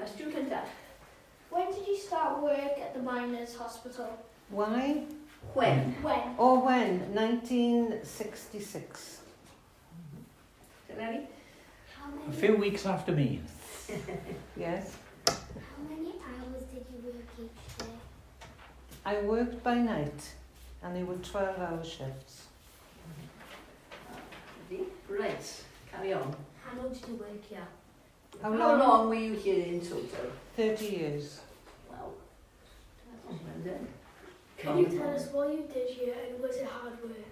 Question cyntaf. When did you start work at the Miners' Hospital? Why? When? When? Oh, when? 1966. Lenny? How A few weeks after me. Yes. How many hours did you work each day? I worked by night, and they were 12-hour shifts. Right, carry on. How long did you work here? How How long were you here in total? 30 years. Wow. That was well done. Can you tell us what you did here and was it hard work?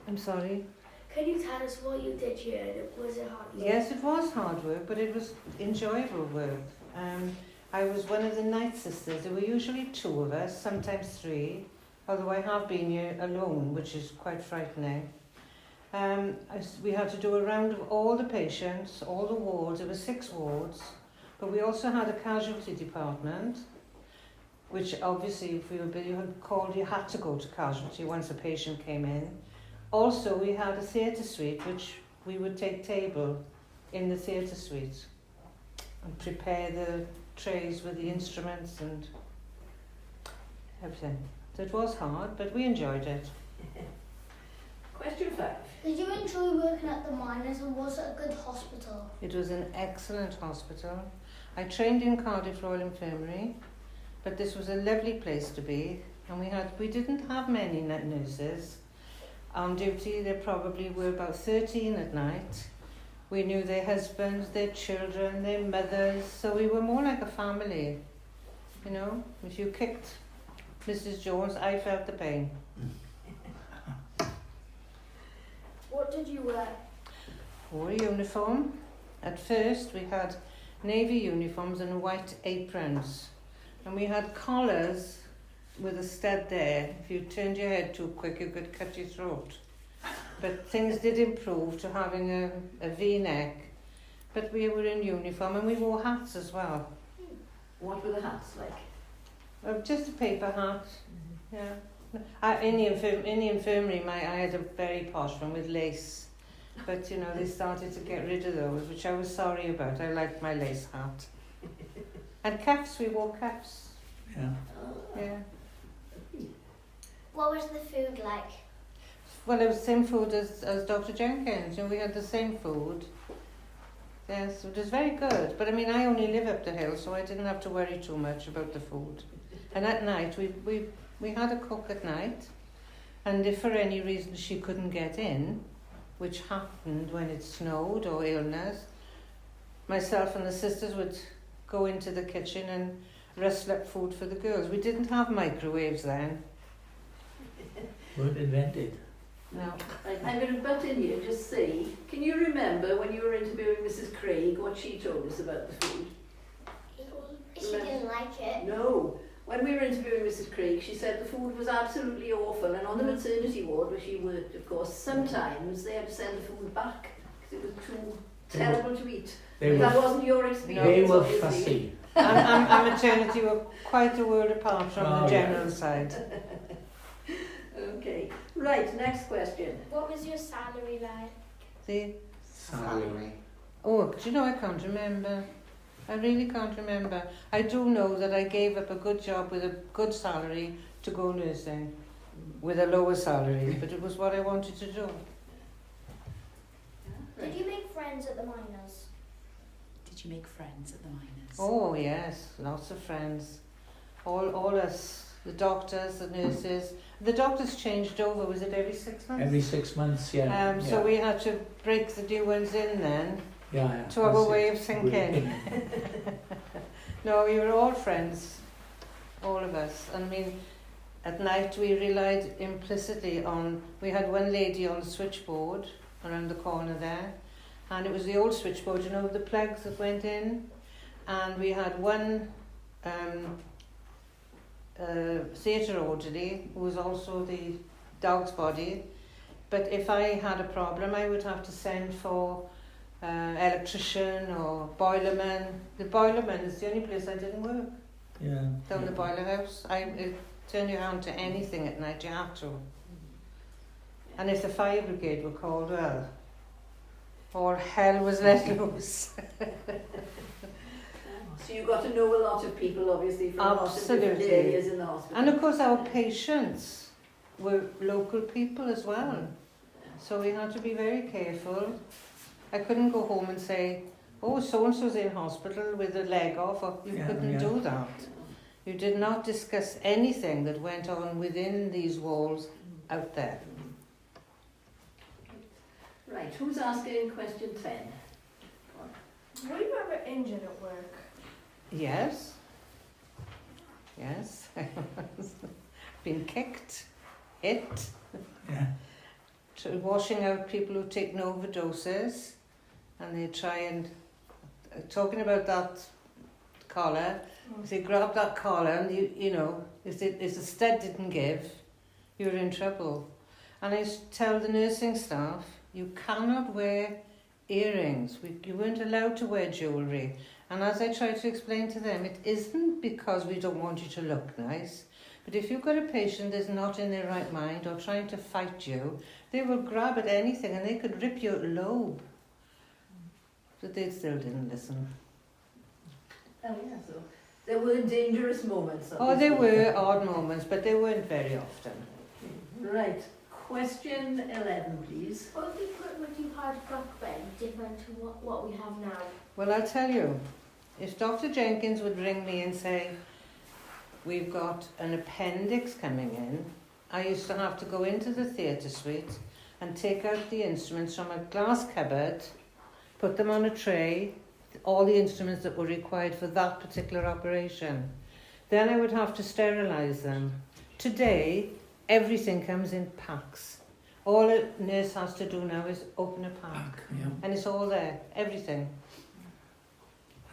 I'm sorry? Can you tell us what you did here and was it hard work? Yes, it was hard work, but it was enjoyable work. I was one of the night sisters. There were usually 2 of us, sometimes 3, although I have been here alone, which is quite frightening. We had to do a round of all the patients, all the wards. There were 6 wards, but we also had a casualty department, which obviously if you were called, you had to go to casualty once a patient came in. Also, we had a theatre suite, which we would take table in the theatre suite and prepare the trays with the instruments and everything. So it was hard, but we enjoyed it. Question 5. Did you enjoy working at the Miners and was it a good hospital? It was an excellent hospital. I trained in Cardiff Royal Infirmary, but this was a lovely place to be, and we didn't have many nurses. On duty, there probably were about 13 at night. We knew their husbands, their children, their mothers, so we were more like a family. You know, if you kicked Mrs. Jones, I felt the pain. What did you wear? Wore a uniform. At first, we had navy uniforms and white aprons. And we had collars with a stud there. If you turned your head too quick, you could cut your throat. But things did improve to having a V-neck. But we were in uniform and we wore hats as well. What were the hats like? Just a paper hat. Yeah. In the infirmary, I had a very posh one with lace. But, you know, they started to get rid of those, which I was sorry about. I liked my lace hat. And cuffs, we wore cuffs. Yeah. Yeah. What was the food like? Well, it was the same food as Dr. Jenkins. You know, we had the same food. Yes, it was very good. But I mean, I only live up the hill, so I didn't have to worry too much about the food. And at night, we had a cook at night. And if for any reason she couldn't get in, which happened when it snowed or illness, myself and the sisters would go into the kitchen and rustle up food for the girls. We didn't have microwaves then. Weren't invented. No. I'm going to butt in here and just say, can you remember when you were interviewing Mrs. Craig what she told us about the food? She didn't like it. No. When we were interviewing Mrs. Craig, she said the food was absolutely awful, and on the maternity ward where she worked, of course, sometimes they had to send the food back because it was too terrible to eat. But that wasn't your experience. They were obviously. fussy. And maternity were quite a world apart from the general side. Okay. Right, next question. What was your salary like? The Salary. Oh, do you know, I can't remember. I really can't remember. I do know that I gave up a good job with a good salary to go nursing with a lower salary, but it was what I wanted to do. Did you make friends at the Miners? Did you make friends at the Miners? Oh yes, lots of friends. All us, the doctors, the nurses. The doctors changed over, was it every 6 months? Every 6 months, yeah. So we had to break the new ones in then. Yeah, To our way of thinking. No, we were all friends, all of us. And I mean, at night we relied implicitly on, we had one lady on the switchboard around the corner there, and it was the old switchboard, you know, with the plugs that went in, and we had one theatre orderly who was also the dog's body, but if I had a problem I would have to send for electrician or boilerman. The boilerman is the only place I didn't work. Yeah. Down the boiler house. I turn your hand to anything at night, you have to. And if the fire brigade were called, well, all hell was let loose. So you got to know a lot of people, obviously, from lots of different Absolutely. areas in the hospital. And of course our patients were local people as well. So we had to be very careful. I couldn't go home and say, oh, so-and-so's in hospital with a leg off. Or you couldn't do that. You did not discuss anything that went on within these walls out there. Right, who's asking question 10? Were you ever injured at work? Yes. Yes. Been kicked, hit, Yeah. washing out people who've taken overdoses, and they try and, talking about that collar, if they grab that collar and you know, if the stud didn't give, you're in trouble. And I tell the nursing staff, you cannot wear earrings. You weren't allowed to wear jewellery. And as I try to explain to them, it isn't because we don't want you to look nice, but if you've got a patient that's not in their right mind or trying to fight you, they will grab at anything and they could rip your lobe. But they still didn't listen. Oh yeah, so there were dangerous moments. Oh, there obviously. were odd moments, but they weren't very often. Right, question 11, please. Was the equipment you had back then different to what we have now? Well, I'll tell you, if Dr. Jenkins would ring me and say, we've got an appendix coming in, I used to have to go into the theatre suite and take out the instruments from a glass cupboard, put them on a tray, all the instruments that were required for that particular operation. Then I would have to sterilise them. Today, everything comes in packs. All a nurse has to do now is open a pack. Yeah. And it's all there, everything.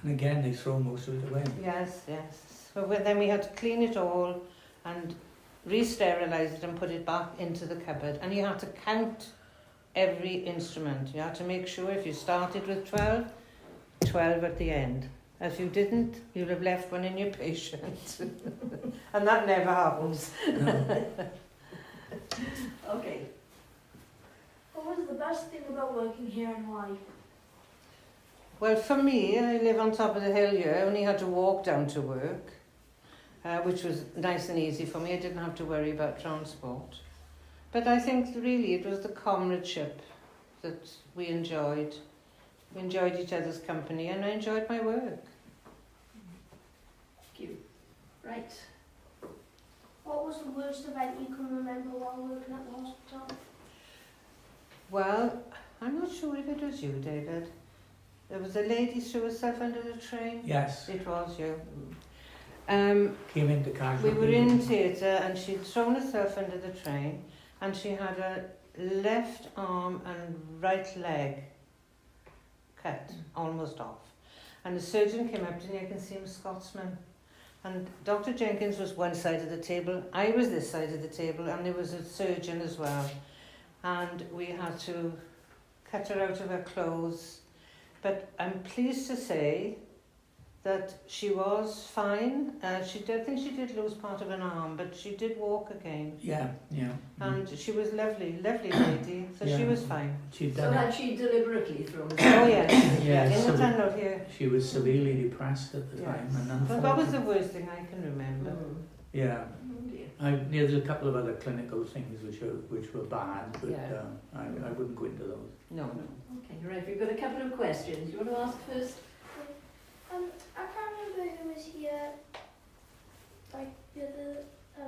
And again, they throw most of it away. Yes, yes. So then we had to clean it all and re-sterilise it and put it back into the cupboard. And you had to count every instrument. You had to make sure if you started with 12, 12 at the end. If you didn't, you'd have left one in your patient. And that never happens. No. Okay. What was the best thing about working here and why? Well, for me, I live on top of the hill here. I only had to walk down to work, which was nice and easy for me. I didn't have to worry about transport. But I think really it was the comradeship that we enjoyed. We enjoyed each other's company and I enjoyed my work. Thank you. Right. What was the worst event you can remember while working at the hospital? Well, I'm not sure if it was you, David. There was a lady threw herself under the train. Yes. It was you. Came into We Caerphilly. were in theatre and she'd thrown herself under the train and she had her left arm and right leg cut, almost off. And the surgeon came up to me, I can see him, Scotsman. And Dr. Jenkins was one side of the table, I was this side of the table, and there was a surgeon as well. And we had to cut her out of her clothes. But I'm pleased to say that she was fine. I think she did lose part of an arm, but she did walk again. Yeah, yeah. And she was lovely, lovely lady, so she Yeah. was fine. She'd So done had it. she deliberately thrown Oh herself? yes, Yeah, in the so tunnel here. she was severely depressed at the time. Yes. And But that was the worst thing I can remember. Mm. Yeah. Oh dear. There's a couple of other clinical things which were bad, but Yeah. I wouldn't go into those. No. Okay, right, we've got a couple of questions. You want to ask first? I can't remember who was here. Like the other.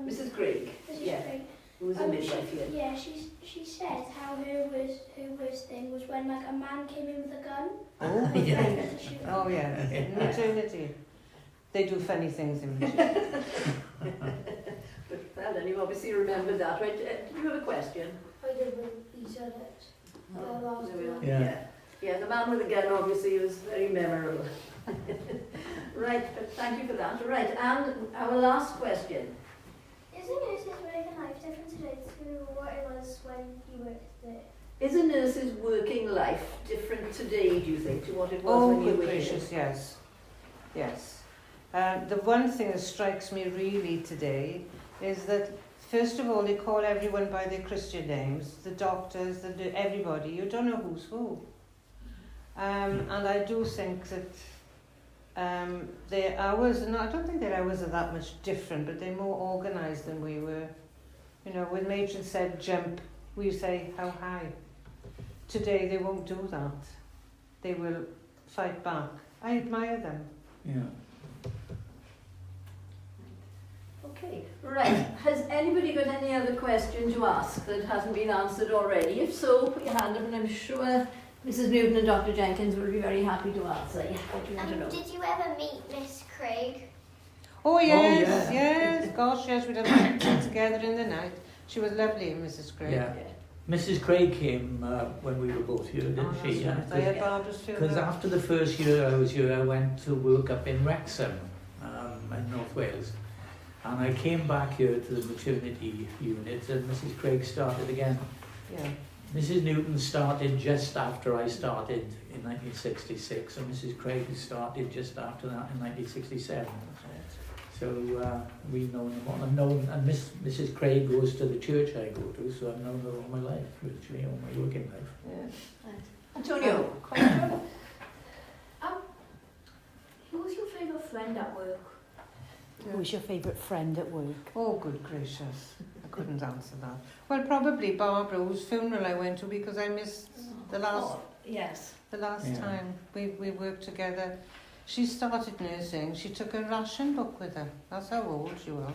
Mrs. Craig. Mrs. Yeah. Craig. Who was a midwife here. Yeah, she said how her worst thing was when like a man came in with a gun. Oh, and Yeah. threatened to shoot her. oh yeah, in maternity. They do funny things in maternity. But well, then you obviously remembered that, right? Do you have a question? I did when he said it. Oh, that was there we are. Yeah. Yeah. Yeah, the man with the gun obviously was very memorable. Right, but thank you for that. Right, and our last question. Is a nurse's working life different today to what it was when you worked there? Is a nurse's working life different today, do you think, to what it was Oh, when you good were here? gracious, yes. Yes. The one thing that strikes me really today is that, first of all, they call everyone by their Christian names, the doctors, everybody. You don't know who's who. And I do think that their hours, and I don't think their hours are that much different, but they're more organised than we were. You know, when matron said jump, we say how high. Today they won't do that. They will fight back. I admire them. Yeah. Okay, right. Has anybody got any other question to ask that hasn't been answered already? If so, put your hand up and I'm sure Mrs. Newton and Dr. Jenkins will be very happy to answer. Yeah, what do you want to know? Did you ever meet Miss Craig? Oh yes, yeah. yes, gosh yes, we'd have tea together in the night. She was lovely, Mrs. Craig. Yeah. Mrs. Craig came when we were both here, didn't she? That's right. I had Barbara's funeral. Because after the first year I was here, I went to work up in Wrexham, in North Wales. And I came back here to the maternity unit and Mrs. Craig started again. Yeah. Mrs. Newton started just after I started in 1966 and Mrs. Craig started just after that in 1967. So we've known them all. I've known, and Mrs. Craig goes to the church I go to, so I've known her all my life, virtually all my working life. Yeah. Antonio, question? Who was your favourite friend at work? Who was your favourite friend at work? Oh, good gracious. I couldn't answer that. Well, probably Barbara, whose funeral I went to because I missed the last Yes. yeah. time we worked together. She started nursing. She took a ration book with her. That's how old she was.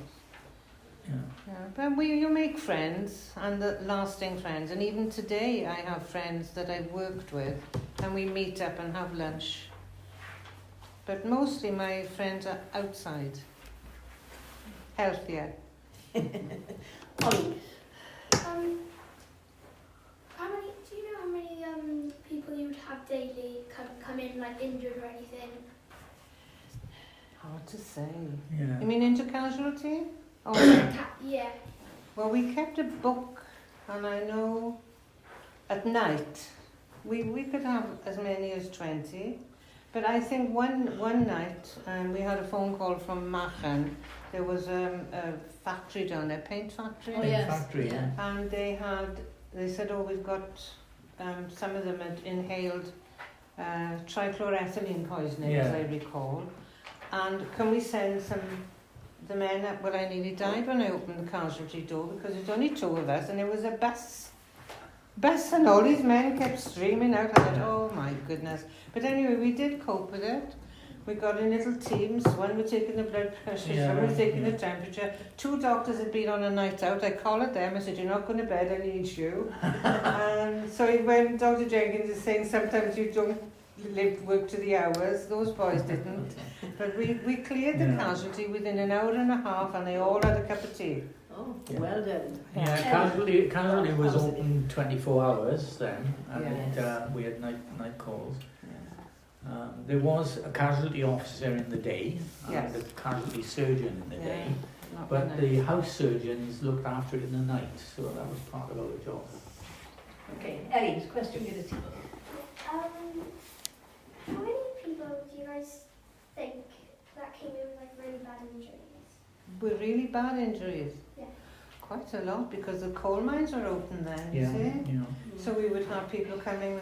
Yeah. Yeah, but you make friends, and lasting friends. And even today I have friends that I've worked with, and we meet up and have lunch. But mostly my friends are outside. Healthier. Ollie. Do you know how many people you would have daily come in like injured or anything? Hard to say. Yeah. You mean into casualty? Oh, Yeah. well, we kept a book, and I know at night we could have as many as 20. But I think one night we had a phone call from Machen. There was a factory down there, paint factory. Oh, yes. Factory, Yeah. And they said, oh, we've got, some of them had inhaled trichloroethylene poisoning, as Yeah. I recall. And can we send the men up? Well, I nearly died when I opened the casualty door because there's only 2 of us and it was a bus. And all these men kept streaming out. I thought, oh my goodness. But anyway, we did cope with it. We got in little teams. One was taking the blood pressure, some was taking the temperature. 2 doctors had been on a night out. I collared them. I said, you're not going to bed, I need you. And so when Dr. Jenkins is saying sometimes you don't work to the hours, those boys didn't. But we cleared the casualty within an hour and a half and they all had a cup of tea. Oh, well done. Yeah, casualty was open 24 hours then, and we had night calls. There was a casualty officer in the day, and a casualty surgeon in the day, but the house surgeons looked after it in the night, so that was part of our job. Okay, Ellie's question, get it. How many people do you guys think that came in with like really bad injuries? With really bad injuries? Yeah. Quite a lot, because the coal mines were open then, you see. Yeah. So we would have people coming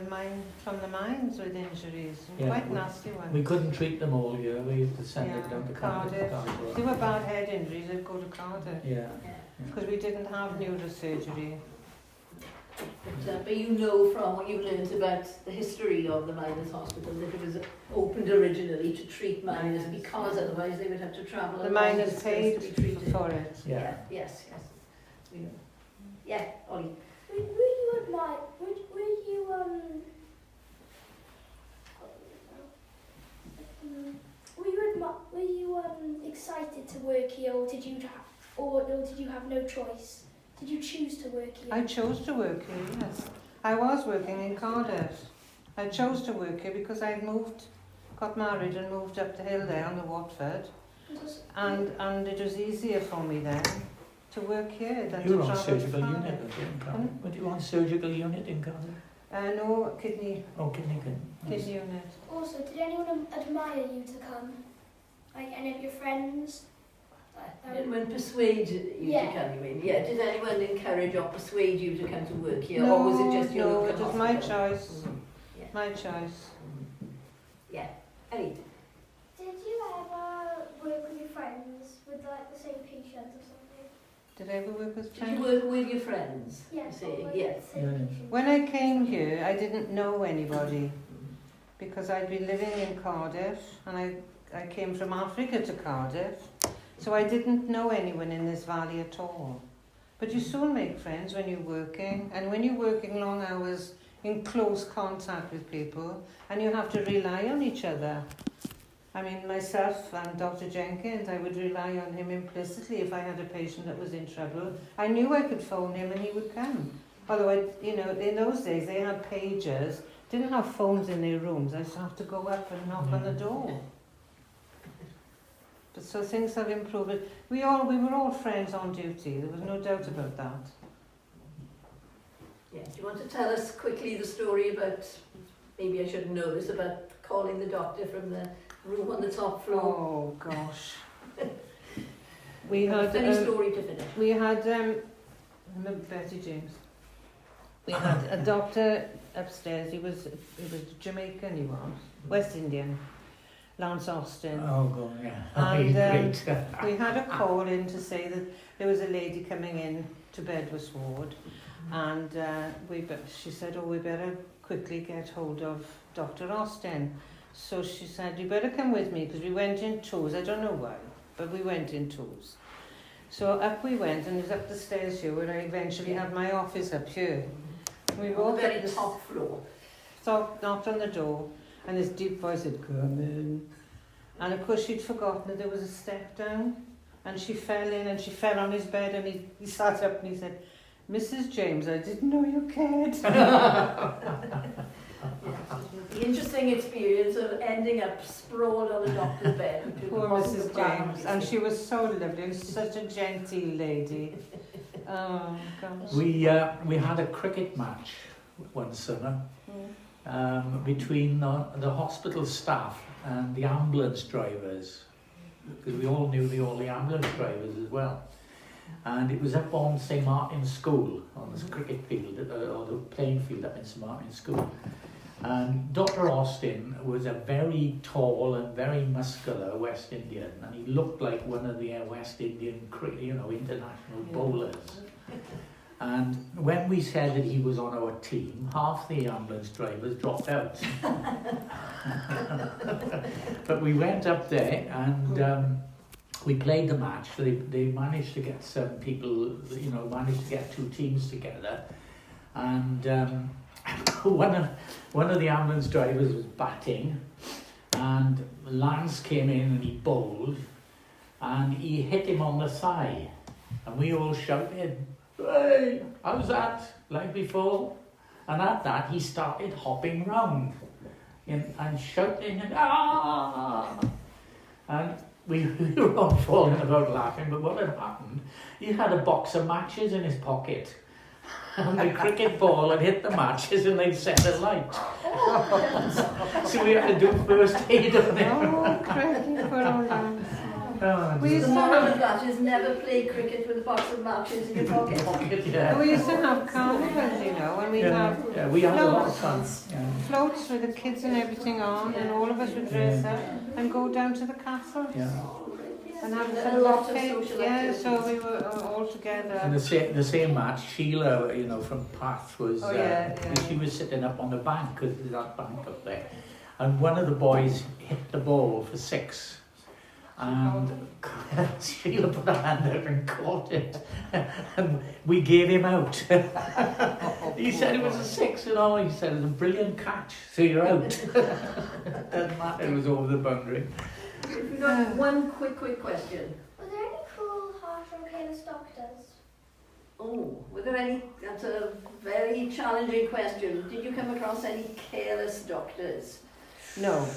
from the mines with injuries, quite nasty ones. We couldn't treat them all here, we had to send them down to Cardiff. If they were bad head injuries, they'd go to Cardiff. Yeah. Because we didn't have neurosurgery. But you know from what you learned about the history of the miners' hospital that it was opened originally to treat miners because otherwise they would have to travel. The miners paid for it. Yeah. Yes. We know. Yeah, Ollie. Were you excited to work here, or did you have no choice? Did you choose to work here? I chose to work here, yes. I was working in Cardiff. I chose to work here because I'd got married and moved up the hill there on the Watford. And it was easier for me then to work here than you to were travel on surgical far. unit, in Cardiff. Were you on surgical unit in Cardiff? No, kidney Kidney unit. Also, did anyone admire you to come? Like any of your friends? Anyone persuade you to come, you mean? Yeah, did anyone encourage or persuade you to come to work here? No, or was it just your no, local it was hospital? my choice. Yeah. My choice. Yeah. Ellie? Did same patients or something. Did I ever work with Did you friends? work with your friends? Yeah, You say, but yeah. with the same Yeah. patients. When I came here, I didn't know anybody because I'd been living in Cardiff and I came from Africa to Cardiff. So I didn't know anyone in this valley at all. But you soon make friends when you're working, and when you're working long hours in close contact with people, and you have to rely on each other. I mean, myself and Dr. Jenkins, I would rely on him implicitly if I had a patient that was in trouble. I knew I could phone him and he would come. Although, in those days they had pagers, didn't have phones in their rooms. I used to have to go up and knock on the door. But so things have improved. We were all friends on duty. There was no doubt about that. Yeah. Do you want to tell us quickly the story about, maybe I shouldn't know this, about calling the doctor from the room on the top floor? Oh gosh. We had Funny story to finish. we had remember Betty James. We had a doctor upstairs. He was Jamaican. He was West Indian. Lance Austin. Oh, God, yeah. And Great. we had a call in to say that there was a lady coming in to Bedworth Ward, and she said, "Oh, we better quickly get hold of Dr. Austin." So she said, "You better come with me," because we went in twos. I don't know why, but we went in twos. So up we went, and it was up the stairs here where I eventually had my office up here. We On the walked very up the top floor. knocked on the door, and this deep voice said, "Come in." And of course she'd forgotten that there was a step down, and she fell in, and she fell on his bed, and he sat up and he said, "Mrs. James, I didn't know you cared." The interesting experience of ending up sprawled on the doctor's bed. Poor Mrs. James, and she was so lovely, and such a genteel lady. Oh gosh. We had a cricket match one summer between the hospital staff and the ambulance drivers, because we all knew all the ambulance drivers as well. And it was up on St Martin's School, on this cricket field, or the playing field up in St Martin's School. And Dr. Austin was a very tall and very muscular West Indian, and he looked like one of the West Indian, international bowlers. And when we said that he was on our team, half the ambulance drivers dropped out. But we went up there and we played the match. They managed to get some people, managed to get two teams together. And one of the ambulance drivers was batting, and Lance came in and he bowled, and he hit him on the thigh. And we all shouted, "Hey, how's that?" like before. And at that, he started hopping round and shouting, and "Ah!" And we were all falling about laughing, but what had happened, he had a box of matches in his pocket. And the cricket ball had hit the matches and they'd set alight. So we had to do first aid on him. Oh, crikey, poor old Lance. The moral of that is never play cricket with a box of matches in your pocket. Yeah. We used to have carnivals, and we'd have we had a lot of fun. Yeah. floats with the kids and everything on, and all of us would dress up and go down to the castle and have A lot of cake. social Yeah, activities. so we were all together. And the same match, Sheila, from Path was, she was sitting up on the bank, because there's that bank up there. And one of the boys hit the ball for 6. And Sheila put her hand out and caught it. And we gave him out. He said it was a 6 and all. He said it was a brilliant catch, so you're out. Doesn't matter, it was over the boundary. We've got one quick question. Were there any cruel, harsh, or careless doctors? Oh, were there any? That's a very challenging question. Did you come across any careless doctors? No,